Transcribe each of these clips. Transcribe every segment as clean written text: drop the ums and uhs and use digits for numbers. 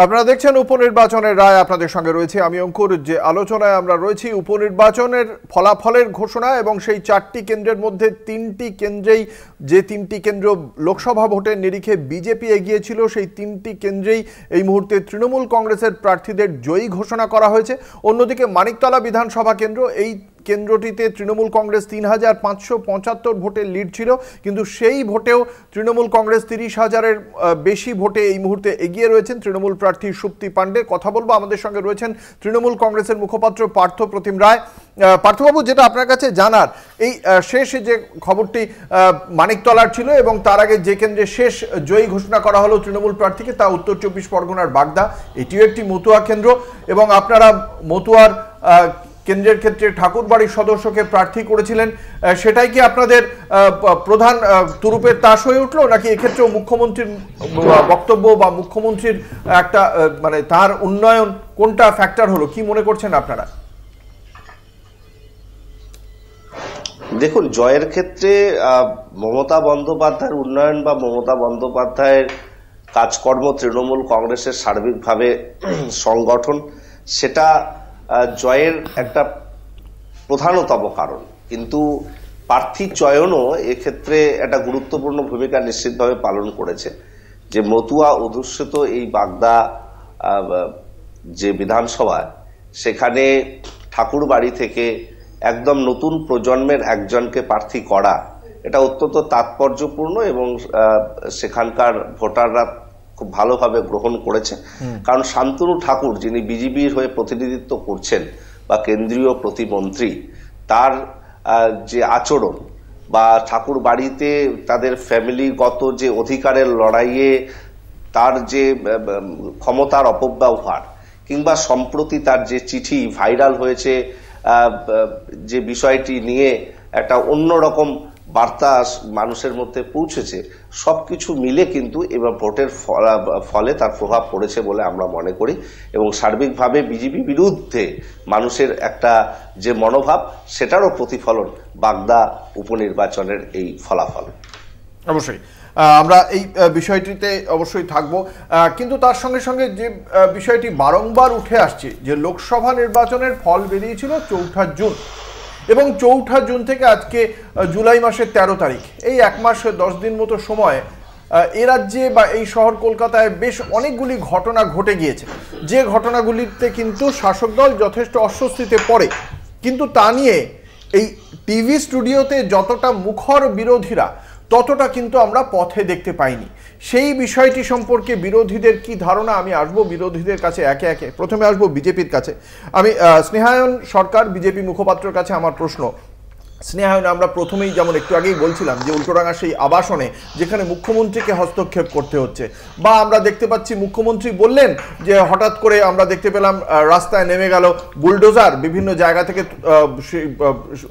আপনারা দেখছেন উপনির্বাচনের রায়, আপনাদের সঙ্গে রয়েছে আমি অঙ্কুর। যে আলোচনায় আমরা রয়েছি উপনির্বাচনের ফলাফলের ঘোষণা এবং সেই 4টি কেন্দ্রের মধ্যে 3টি কেন্দ্রেই, যে 3টি কেন্দ্র লোকসভা ভোটের নিরিখে বিজেপি এগিয়েছিল, সেই 3টি কেন্দ্রেই এই মুহূর্তে তৃণমূল কংগ্রেসের প্রার্থীদের জয়ী ঘোষণা করা হয়েছে। অন্যদিকে মানিকতলা বিধানসভা কেন্দ্র, এই কেন্দ্রটিতে তৃণমূল কংগ্রেস 3575 ভোটের লিড ছিল, কিন্তু সেই ভোটেও তৃণমূল কংগ্রেস 30,000-এর বেশি ভোটে এই মুহূর্তে এগিয়ে রয়েছেন তৃণমূল প্রার্থী সুপ্তি পাণ্ডে। কথা বলবো, আমাদের সঙ্গে রয়েছেন তৃণমূল কংগ্রেসের মুখপাত্র পার্থ প্রতিম রায়। পার্থবাবু, যেটা আপনার কাছে জানার, এই শেষ যে খবরটি মানিকতলার ছিল এবং তার আগে যে কেন্দ্রে শেষ জয়ী ঘোষণা করা হলো তৃণমূল প্রার্থীকে, তা উত্তর 24 পরগনার বাগদা। এটিও একটি মতুয়া কেন্দ্র এবং আপনারা মতুয়ার কেন্দ্রের ক্ষেত্রে ঠাকুরবাড়ির সদস্যকে প্রার্থী করেছিলেন। সেটাই কি আপনাদের প্রধান তুরুপের তাস হয়ে উঠলো, নাকি এক্ষেত্রেও মুখ্যমন্ত্রীর বক্তব্য বা মুখ্যমন্ত্রীর একটা মানে তার উন্নয়ন কোনটা ফ্যাক্টর হলো, কি মনে করছেন আপনারা? দেখুন, জয়ের ক্ষেত্রে মমতা বন্দ্যোপাধ্যায়ের উন্নয়ন বা মমতা বন্দ্যোপাধ্যায়ের কাজকর্ম, তৃণমূল কংগ্রেসের সার্বিকভাবে সংগঠন, সেটা জয়ের একটা প্রধানতম কারণ। কিন্তু প্রার্থী চয়নও এক্ষেত্রে একটা গুরুত্বপূর্ণ ভূমিকা নিশ্চিতভাবে পালন করেছে। যে মতুয়া অধ্যুষিত এই বাগদা যে বিধানসভা, সেখানে ঠাকুরবাড়ি থেকে একদম নতুন প্রজন্মের একজনকে প্রার্থী করা, এটা অত্যন্ত তাৎপর্যপূর্ণ এবং সেখানকার ভোটাররা খুব ভালোভাবে গ্রহণ করেছে। কারণ শান্তনু ঠাকুর, যিনি বিজেপির হয়ে প্রতিনিধিত্ব করছেন বা কেন্দ্রীয় প্রতিমন্ত্রী, তার যে আচরণ বা ঠাকুর বাড়িতে তাদের ফ্যামিলিগত যে অধিকারের লড়াইয়ে তার যে ক্ষমতার অপব্যবহার, কিংবা সম্প্রতি তার যে চিঠি ভাইরাল হয়েছে, যে বিষয়টি নিয়ে একটা অন্যরকম বার্তা মানুষের মধ্যে পৌঁছেছে, সবকিছু মিলে কিন্তু এবার ভোটের ফলে তার প্রভাব পড়েছে বলে আমরা মনে করি। এবং সার্বিকভাবে বিজেপি বিরুদ্ধে মানুষের একটা যে মনোভাব, সেটারও প্রতিফলন বাগদা উপনির্বাচনের এই ফলাফল। অবশ্যই আমরা এই বিষয়টিতে অবশ্যই থাকব, কিন্তু তার সঙ্গে সঙ্গে যে বিষয়টি বারংবার উঠে আসছে, যে লোকসভা নির্বাচনের ফল বেরিয়েছিল 4 জুন এবং 4 জুন থেকে আজকে জুলাই মাসের 13 তারিখ, এই 1 মাস 10 দিন মতো সময় এ রাজ্যে বা এই শহর কলকাতায় বেশ অনেকগুলি ঘটনা ঘটে গিয়েছে, যে ঘটনাগুলিতে কিন্তু শাসক দল যথেষ্ট অস্বস্তিতে পড়ে। কিন্তু তা নিয়ে এই টিভি স্টুডিওতে যতটা মুখর বিরোধীরা, ততটা কিন্তু আমরা পথে দেখতে পাইনি। সেই বিষয়টি সম্পর্কে বিরোধীদের কি ধারণা, আমি আসবো বিরোধীদের কাছে একে একে। প্রথমে আসবো বিজেপির কাছে। আমি স্নেহায়ন সরকার, বিজেপি মুখপাত্রের কাছে আমার প্রশ্ন। স্নেহায়ন, আমরা প্রথমেই যেমন একটু আগেই বলছিলাম যে উল্টোডাঙা সেই আবাসনে যেখানে মুখ্যমন্ত্রীকে হস্তক্ষেপ করতে হচ্ছে, বা আমরা দেখতে পাচ্ছি মুখ্যমন্ত্রী বললেন যে হঠাৎ করে আমরা দেখতে পেলাম রাস্তায় নেমে গেল বুলডোজার, বিভিন্ন জায়গা থেকে সেই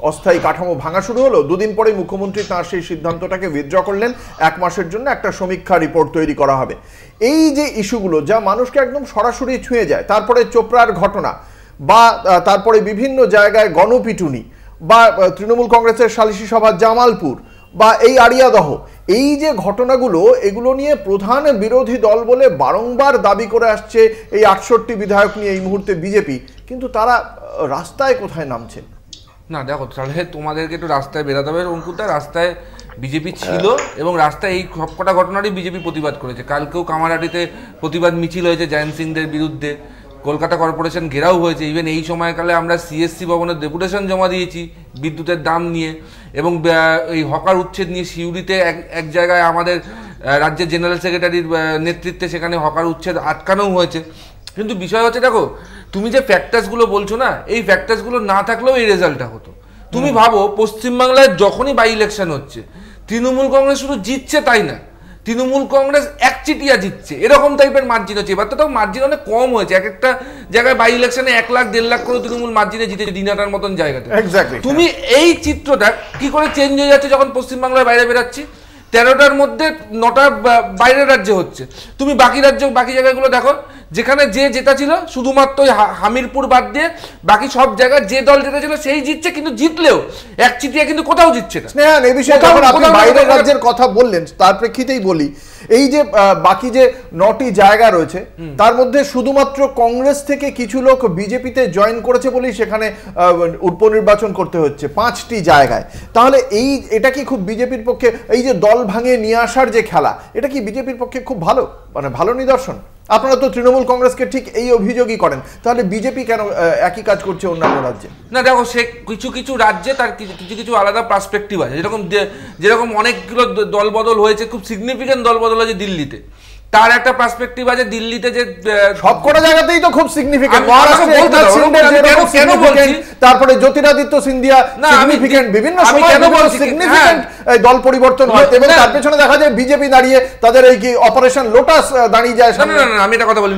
অস্থায়ী কাঠামো ভাঙা শুরু হলো। দুদিন পরেই মুখ্যমন্ত্রী তাঁর সেই সিদ্ধান্তটাকে উইথড্র করলেন, 1 মাসের জন্য একটা সমীক্ষা রিপোর্ট তৈরি করা হবে। এই যে ইস্যুগুলো যা মানুষকে একদম সরাসরি ছুঁয়ে যায়, তারপরে চোপড়ার ঘটনা, বা তারপরে বিভিন্ন জায়গায় গণপিটুনি, বা তৃণমূল কংগ্রেসের সালিশি সভা জামালপুর, বা এই আড়িয়াদহ, এই যে ঘটনাগুলো, এগুলো নিয়ে প্রধান বিরোধী দল বলে বারংবার দাবি করে আসছে এই 68 বিধায়ক নিয়ে এই মুহূর্তে বিজেপি, কিন্তু তারা রাস্তায় কোথায় নামছে না। দেখো, তাহলে তোমাদেরকে একটু রাস্তায় বেরোতে হবে। অঙ্কুরদা, রাস্তায় বিজেপি ছিল এবং রাস্তায় এই সবকটা ঘটনারই বিজেপি প্রতিবাদ করেছে। কালকেও কামারহাটিতে প্রতিবাদ মিছিল হয়েছে জয়ন্ত সিংদের বিরুদ্ধে, কলকাতা কর্পোরেশন ঘেরাও হয়েছে। ইভেন এই সময়কালে আমরা সিএসসি ভবনের ডেপুটেশন জমা দিয়েছি বিদ্যুতের দাম নিয়ে, এবং এই হকার উচ্ছেদ নিয়ে সিউড়িতে এক জায়গায় আমাদের রাজ্যের জেনারেল সেক্রেটারির নেতৃত্বে সেখানে হকার উচ্ছেদ আটকানোও হয়েছে। কিন্তু বিষয় হচ্ছে, দেখো, তুমি যে ফ্যাক্টার্সগুলো বলছো না, এই ফ্যাক্টার্সগুলো না থাকলেও এই রেজাল্টটা হতো। তুমি ভাবো, পশ্চিমবাংলায় যখনই বাই ইলেকশন হচ্ছে, তৃণমূল কংগ্রেস শুধু জিতছে তাই না, তৃণমূল কংগ্রেস একচিটিয়া জিতছে, এরকম টাইপের মার্জিন হচ্ছে। এবার তো তাও মার্জিন অনেক কম হয়েছে, এক একটা জায়গায় বাই ইলেকশনে 1 লাখ 1.5 লাখ করে তৃণমূল মার্জিনে জিতেছে, দিনাটার মতন জায়গাতে। তুমি এই চিত্রটা কি করে চেঞ্জ হয়ে যাচ্ছে যখন পশ্চিমবাংলার বাইরে বেরাচ্ছি? 13টার মধ্যে 9টা বাইরের রাজ্যে হচ্ছে। তুমি বাকি রাজ্য, বাকি জায়গাগুলো দেখো, যেখানে যে জেতা ছিল শুধুমাত্র ওই হামিরপুর বাদ দিয়ে বাকি সব জায়গায় যে দল জেতা ছিল সেই জিতছে, কিন্তু জিতলেও একচিটিয়া কিন্তু কোথাও জিতছে না। স্নেহান, এই বিষয়ে যখন আপনি বাইরের রাজ্যের কথা বললেন তার প্রেক্ষিতেই বলি, এই যে বাকি যে 9টি জায়গা রয়েছে তার মধ্যে শুধুমাত্র কংগ্রেস থেকে কিছু লোক বিজেপিতে জয়েন করেছে বলেই সেখানে উপনির্বাচন করতে হচ্ছে 5টি জায়গায়। তাহলে এটা কি খুব বিজেপির পক্ষে, এই যে দল ভাঙিয়ে নিয়ে আসার যে খেলা, এটা কি বিজেপির পক্ষে খুব ভালো নিদর্শন? আপনারা তো তৃণমূল কংগ্রেসকে ঠিক এই অভিযোগই করেন, তাহলে বিজেপি কেন একই কাজ করছে অন্যান্য রাজ্যে? না দেখো, সে কিছু কিছু রাজ্যে তার কিছু আলাদা পার্সপেক্টিভ আছে। যেরকম অনেকগুলো দল বদল হয়েছে, খুব সিগনিফিকেন্ট দল বদল হয়েছে দিল্লিতে, তার একটা পার্সপেক্টিভ আছে। দিল্লিতে যে সবকটা জায়গাতেই তো খুব সিগনিফিকেন্ট, মহারাষ্ট্রে একনাথ শিন্ডে যেরকম সিগনিফিকেন্ট, তারপরে জ্যোতিরাদিত্য সিন্ধিয়া সিগনিফিকেন্ট, বিভিন্ন সময় সিগনিফিকেন্ট দল পরিবর্তন হয় এবং তার পেছনে দেখা যায় বিজেপি দাঁড়িয়ে তাদের এই কি অপারেশন লোটাস দাঁড়িয়ে যায়। না না না, আমি একটা কথা বলি,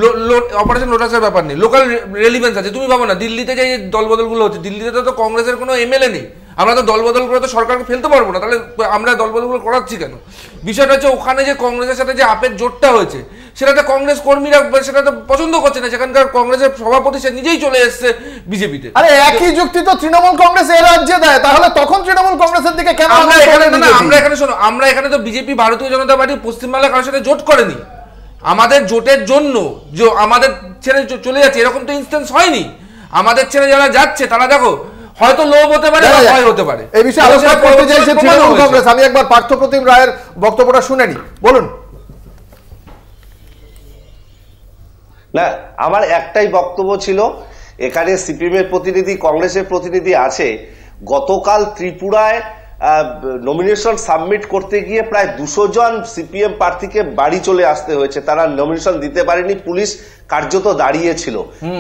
অপারেশন লোটাসের ব্যাপার নেই, লোকাল রেলিভেন্স আছে। তুমি ভাবো না দিল্লিতে যে দল বদলগুলো হচ্ছে, দিল্লিতে তো কংগ্রেসের কোনো এমএলএ নেই, আমরা তো দল বদল করে তো সরকারকে ফেলতে পারবো না, তাহলে আমরা দল বদলগুলো করাচ্ছি কেন? বিষয়টা হচ্ছে ওখানে যে কংগ্রেসের সাথে যে আপের জোটটা হয়েছে সেটাতে কংগ্রেস কর্মীরা সেটা তো পছন্দ করছে না, সেখানকার কংগ্রেসের সভাপতি সে নিজেই চলে এসছে বিজেপিতে। আরে একই যুক্তি তো তৃণমূল কংগ্রেস এর রাজ্যে দেয়, তাহলে তখন তৃণমূল কংগ্রেসের দিকে কেন? আমরা এখানে তো বিজেপি ভারতীয় জনতা পার্টি পশ্চিমবাংলা কারোর সাথে জোট করেনি। আমাদের জোটের জন্য যে আমাদের ছেড়ে চলে যাচ্ছে এরকম তো ইনস্ট্যান্স হয়নি। আমাদের ছেড়ে যারা যাচ্ছে তারা দেখো হয়তো লোভ হতে পারে, ভয় হতে পারে। এই বিষয়ে আলোচনা করতে চাইছে তৃণমূল কংগ্রেস। আমি একবার পার্থপ্রতিম রায়ের বক্তব্যটা শুনে নি, বলুন। না, আমার একটাই বক্তব্য ছিল, এখানে সিপিএম এর প্রতিনিধি, কংগ্রেসের প্রতিনিধি আছে। গতকাল ত্রিপুরায় নমিনেশন সাবমিট করতে গিয়ে প্রায় 200 জন সিপিএম প্রার্থীকে বাড়ি চলে আসতে হয়েছে, তারা নমিনেশন দিতে পারেনি, পুলিশ কার্যত দাঁড়িয়েছিল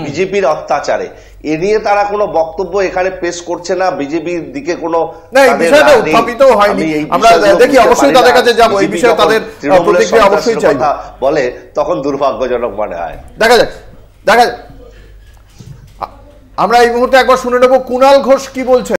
বিজেপির অত্যাচারে। এ নিয়ে তারা কোনো বক্তব্য এখানে পেশ করছে না, বিজেপির দিকে কোনো বলে তখন দুর্ভাগ্যজনক মনে হয়। দেখা যাক। আমরা এই মুহূর্তে একবার শুনে নেব কুণাল ঘোষ কি বলছে।